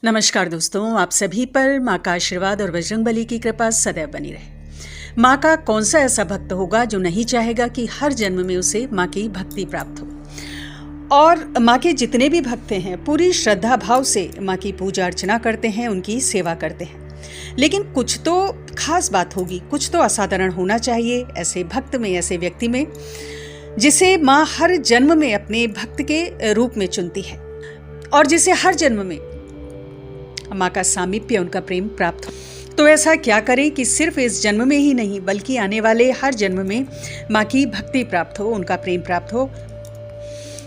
नमस्कार दोस्तों, आप सभी पर माँ का आशीर्वाद और बजरंगबली की कृपा सदैव बनी रहे। माँ का कौन सा ऐसा भक्त होगा जो नहीं चाहेगा कि हर जन्म में उसे माँ की भक्ति प्राप्त हो। और माँ के जितने भी भक्त हैं पूरी श्रद्धा भाव से माँ की पूजा अर्चना करते हैं, उनकी सेवा करते हैं। लेकिन कुछ तो खास बात होगी, कुछ तो असाधारण होना चाहिए ऐसे भक्त में, ऐसे व्यक्ति में जिसे माँ हर जन्म में अपने भक्त के रूप में चुनती है और जिसे हर जन्म में माँ का सामीप्य, उनका प्रेम प्राप्त हो। तो ऐसा क्या करें कि सिर्फ इस जन्म में ही नहीं बल्कि आने वाले हर जन्म में माँ की भक्ति प्राप्त हो, उनका प्रेम प्राप्त हो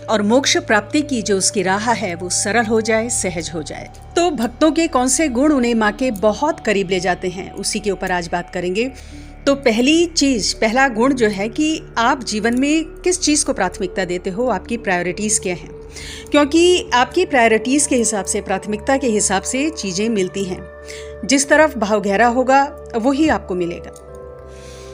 और मोक्ष प्राप्ति की जो उसकी राह है वो सरल हो जाए, सहज हो जाए। तो भक्तों के कौन से गुण उन्हें माँ के बहुत करीब ले जाते हैं, उसी के ऊपर आज बात करेंगे। तो पहला गुण जो है कि आप जीवन में किस चीज़ को प्राथमिकता देते हो, आपकी प्रायोरिटीज़ क्या हैं। क्योंकि आपकी प्रायोरिटीज़ के हिसाब से, प्राथमिकता के हिसाब से चीज़ें मिलती हैं। जिस तरफ भाव गहरा होगा वही आपको मिलेगा।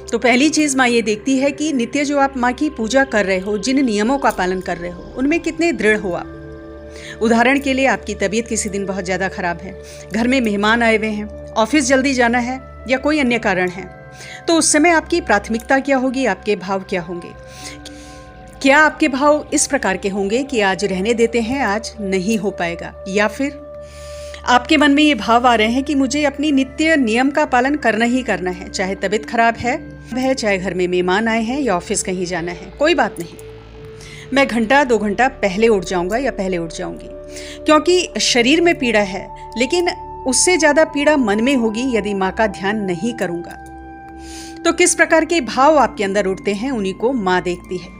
तो पहली चीज़ माँ ये देखती है कि नित्य जो आप माँ की पूजा कर रहे हो, जिन नियमों का पालन कर रहे हो, उनमें कितने दृढ़ हो आप। उदाहरण के लिए आपकी तबीयत किसी दिन बहुत ज़्यादा खराब है, घर में मेहमान आए हुए हैं, ऑफिस जल्दी जाना है या कोई अन्य कारण है, तो उस समय आपकी प्राथमिकता क्या होगी, आपके भाव क्या होंगे। क्या आपके भाव इस प्रकार के होंगे कि आज रहने देते हैं, आज नहीं हो पाएगा, या फिर आपके मन में ये भाव आ रहे हैं कि मुझे अपनी नित्य नियम का पालन करना ही करना है, चाहे तबीयत खराब है, चाहे घर में मेहमान आए हैं या ऑफिस कहीं जाना है, कोई बात नहीं, मैं घंटा 2 घंटा पहले उठ जाऊंगा या पहले उठ जाऊंगी। क्योंकि शरीर में पीड़ा है, लेकिन उससे ज्यादा पीड़ा मन में होगी यदि माँ का ध्यान नहीं करूंगा। तो किस प्रकार के भाव आपके अंदर उठते हैं, उन्हीं को माँ देखती है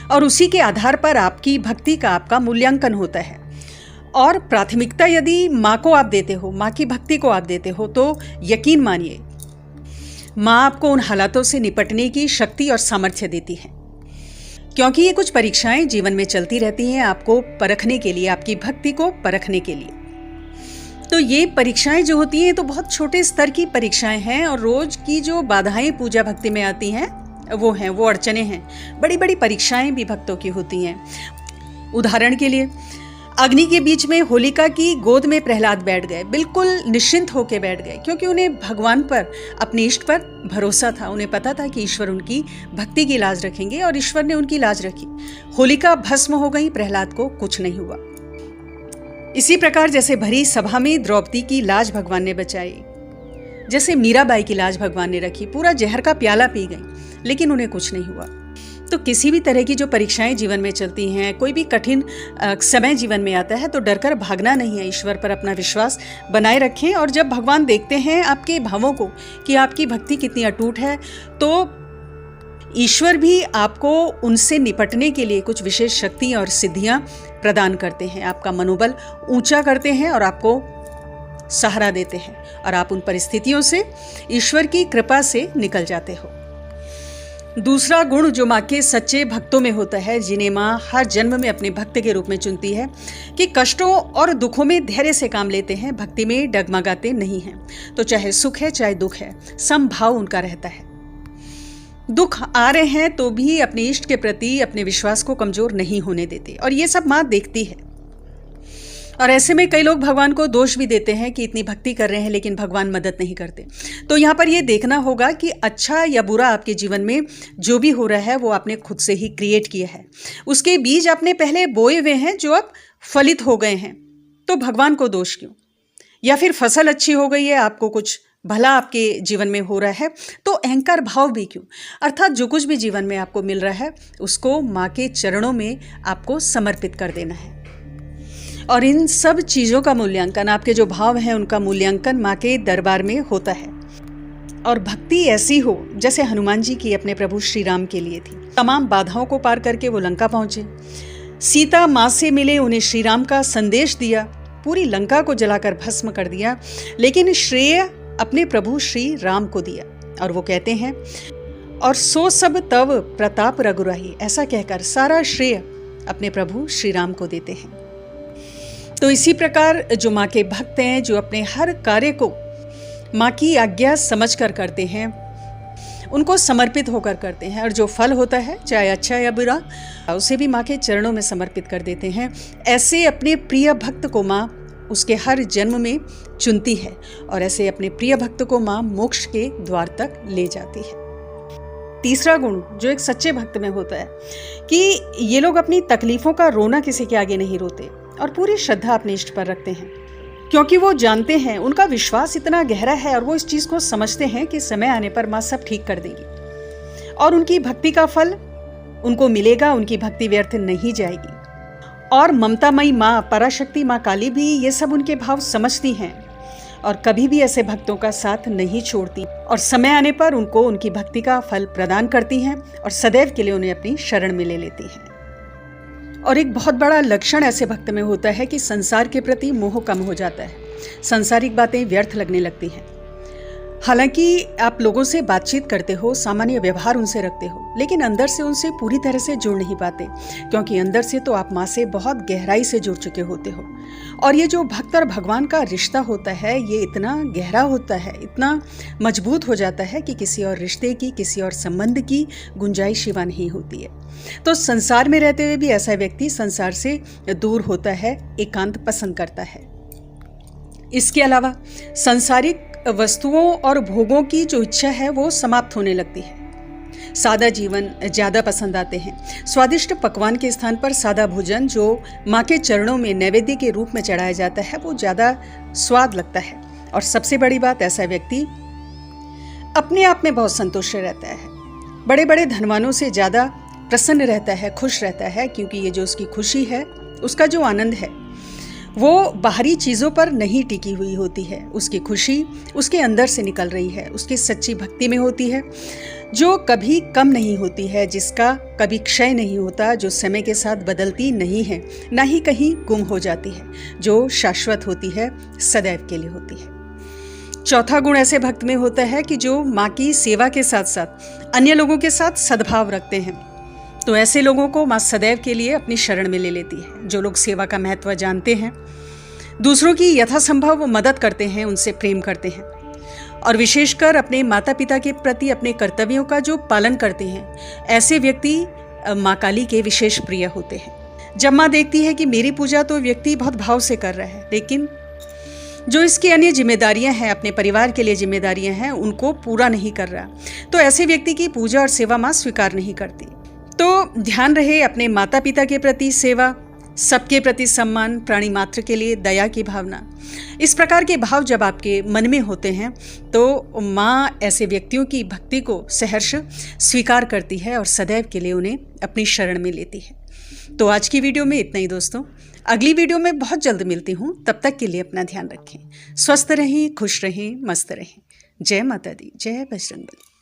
और उसी के आधार पर आपकी भक्ति का, आपका मूल्यांकन होता है। और प्राथमिकता यदि माँ को आप देते हो, माँ की भक्ति को आप देते हो, तो यकीन मानिए माँ आपको उन हालातों से निपटने की शक्ति और सामर्थ्य देती है। क्योंकि ये कुछ परीक्षाएं जीवन में चलती रहती हैं आपको परखने के लिए, आपकी भक्ति को परखने के लिए। तो ये परीक्षाएं जो होती हैं तो बहुत छोटे स्तर की परीक्षाएं हैं और रोज की जो बाधाएं पूजा भक्ति में आती हैं वो अड़चने हैं। बड़ी बड़ी परीक्षाएं भी भक्तों की होती हैं। उदाहरण के लिए अग्नि के बीच में होलिका की गोद में प्रहलाद बैठ गए, बिल्कुल निश्चिंत होकर बैठ गए, क्योंकि उन्हें भगवान पर, अपने इष्ट पर भरोसा था। उन्हें पता था कि ईश्वर उनकी भक्ति की लाज रखेंगे और ईश्वर ने उनकी लाज रखी। होलिका भस्म हो गई, प्रहलाद को कुछ नहीं हुआ। इसी प्रकार जैसे भरी सभा में द्रौपदी की लाज भगवान ने बचाई, जैसे मीराबाई की लाज भगवान ने रखी, पूरा जहर का प्याला पी गई लेकिन उन्हें कुछ नहीं हुआ। तो किसी भी तरह की जो परीक्षाएं जीवन में चलती हैं, कोई भी कठिन समय जीवन में आता है तो डरकर भागना नहीं है, ईश्वर पर अपना विश्वास बनाए रखें। और जब भगवान देखते हैं आपके भावों को कि आपकी भक्ति कितनी अटूट है, तो ईश्वर भी आपको उनसे निपटने के लिए कुछ विशेष शक्ति और सिद्धियां प्रदान करते हैं, आपका मनोबल ऊंचा करते हैं और आपको सहारा देते हैं और आप उन परिस्थितियों से ईश्वर की कृपा से निकल जाते हो। दूसरा गुण जो माँ के सच्चे भक्तों में होता है, जिन्हें माँ हर जन्म में अपने भक्त के रूप में चुनती है, कि कष्टों और दुखों में धैर्य से काम लेते हैं, भक्ति में डगमगाते नहीं हैं। तो चाहे सुख है चाहे दुख है, समभाव उनका रहता है। दुख आ रहे हैं तो भी अपने इष्ट के प्रति अपने विश्वास को कमजोर नहीं होने देते और ये सब माँ देखती है। और ऐसे में कई लोग भगवान को दोष भी देते हैं कि इतनी भक्ति कर रहे हैं लेकिन भगवान मदद नहीं करते। तो यहाँ पर ये देखना होगा कि अच्छा या बुरा आपके जीवन में जो भी हो रहा है वो आपने खुद से ही क्रिएट किया है, उसके बीज आपने पहले बोए हुए हैं जो अब फलित हो गए हैं। तो भगवान को दोष क्यों? या फिर फसल अच्छी हो गई है, आपको कुछ भला आपके जीवन में हो रहा है, तो अहंकार भाव भी क्यों? अर्थात जो कुछ भी जीवन में आपको मिल रहा है उसको माँ के चरणों में आपको समर्पित कर देना है। और इन सब चीज़ों का मूल्यांकन, आपके जो भाव हैं उनका मूल्यांकन माँ के दरबार में होता है। और भक्ति ऐसी हो जैसे हनुमान जी की अपने प्रभु श्री राम के लिए थी। तमाम बाधाओं को पार करके वो लंका पहुंचे, सीता माँ से मिले, उन्हें श्री राम का संदेश दिया, पूरी लंका को जलाकर भस्म कर दिया, लेकिन श्रेय अपने प्रभु श्री राम को दिया। और वो कहते हैं, और सो सब तव प्रताप रघुराही, ऐसा कहकर सारा श्रेय अपने प्रभु श्री राम को देते हैं। तो इसी प्रकार जो माँ के भक्त हैं, जो अपने हर कार्य को माँ की आज्ञा समझकर करते हैं, उनको समर्पित होकर करते हैं, और जो फल होता है चाहे अच्छा या बुरा, उसे भी माँ के चरणों में समर्पित कर देते हैं। ऐसे अपने प्रिय भक्त को माँ उसके हर जन्म में चुनती है और ऐसे अपने प्रिय भक्त को माँ मोक्ष के द्वार तक ले जाती है। तीसरा गुण जो एक सच्चे भक्त में होता है कि ये लोग अपनी तकलीफों का रोना किसी के आगे नहीं रोते और पूरी श्रद्धा अपने इष्ट पर रखते हैं, क्योंकि वो जानते हैं, उनका विश्वास इतना गहरा है और वो इस चीज़ को समझते हैं कि समय आने पर माँ सब ठीक कर देगी और उनकी भक्ति का फल उनको मिलेगा, उनकी भक्ति व्यर्थ नहीं जाएगी। और ममतामयी माँ, पराशक्ति माँ काली भी ये सब उनके भाव समझती हैं और कभी भी ऐसे भक्तों का साथ नहीं छोड़ती और समय आने पर उनको उनकी भक्ति का फल प्रदान करती हैं और सदैव के लिए उन्हें अपनी शरण में ले लेती हैं। और एक बहुत बड़ा लक्षण ऐसे भक्त में होता है कि संसार के प्रति मोह कम हो जाता है, सांसारिक बातें व्यर्थ लगने लगती हैं। हालांकि आप लोगों से बातचीत करते हो, सामान्य व्यवहार उनसे रखते हो, लेकिन अंदर से उनसे पूरी तरह से जुड़ नहीं पाते, क्योंकि अंदर से तो आप माँ से बहुत गहराई से जुड़ चुके होते हो। और ये जो भक्त और भगवान का रिश्ता होता है ये इतना गहरा होता है, इतना मजबूत हो जाता है कि किसी और रिश्ते की, किसी और संबंध की गुंजाइश ही नहीं होती है। तो संसार में रहते हुए भी ऐसा व्यक्ति संसार से दूर होता है, एकांत पसंद करता है। इसके अलावा सांसारिक वस्तुओं और भोगों की जो इच्छा है वो समाप्त होने लगती है। सादा जीवन ज़्यादा पसंद आते हैं। स्वादिष्ट पकवान के स्थान पर सादा भोजन जो माँ के चरणों में नैवेद्य के रूप में चढ़ाया जाता है वो ज़्यादा स्वाद लगता है। और सबसे बड़ी बात, ऐसा व्यक्ति अपने आप में बहुत संतुष्ट रहता है, बड़े बड़े धनवानों से ज़्यादा प्रसन्न रहता है, खुश रहता है, क्योंकि ये जो उसकी खुशी है, उसका जो आनंद है वो बाहरी चीज़ों पर नहीं टिकी हुई होती है। उसकी खुशी उसके अंदर से निकल रही है, उसकी सच्ची भक्ति में होती है, जो कभी कम नहीं होती है, जिसका कभी क्षय नहीं होता, जो समय के साथ बदलती नहीं है, ना ही कहीं गुम हो जाती है, जो शाश्वत होती है, सदैव के लिए होती है। चौथा गुण ऐसे भक्त में होता है कि जो माँ की सेवा के साथ साथ अन्य लोगों के साथ सद्भाव रखते हैं। तो ऐसे लोगों को माँ सदैव के लिए अपनी शरण में ले लेती है। जो लोग सेवा का महत्व जानते हैं, दूसरों की यथासंभव मदद करते हैं, उनसे प्रेम करते हैं और विशेषकर अपने माता पिता के प्रति अपने कर्तव्यों का जो पालन करते हैं, ऐसे व्यक्ति माँ काली के विशेष प्रिय होते हैं। जब माँ देखती है कि मेरी पूजा तो व्यक्ति बहुत भाव से कर रहा है, लेकिन जो इसकी अन्य जिम्मेदारियां हैं, अपने परिवार के लिए जिम्मेदारियां हैं, उनको पूरा नहीं कर रहा, तो ऐसे व्यक्ति की पूजा और सेवा माँ स्वीकार नहीं करती। तो ध्यान रहे, अपने माता पिता के प्रति सेवा, सबके प्रति सम्मान, प्राणी मात्र के लिए दया की भावना, इस प्रकार के भाव जब आपके मन में होते हैं तो माँ ऐसे व्यक्तियों की भक्ति को सहर्ष स्वीकार करती है और सदैव के लिए उन्हें अपनी शरण में लेती है। तो आज की वीडियो में इतना ही दोस्तों। अगली वीडियो में बहुत जल्द मिलती हूँ। तब तक के लिए अपना ध्यान रखें, स्वस्थ रहें, खुश रहें, मस्त रहें। जय माता दी, जय बजरंग बली।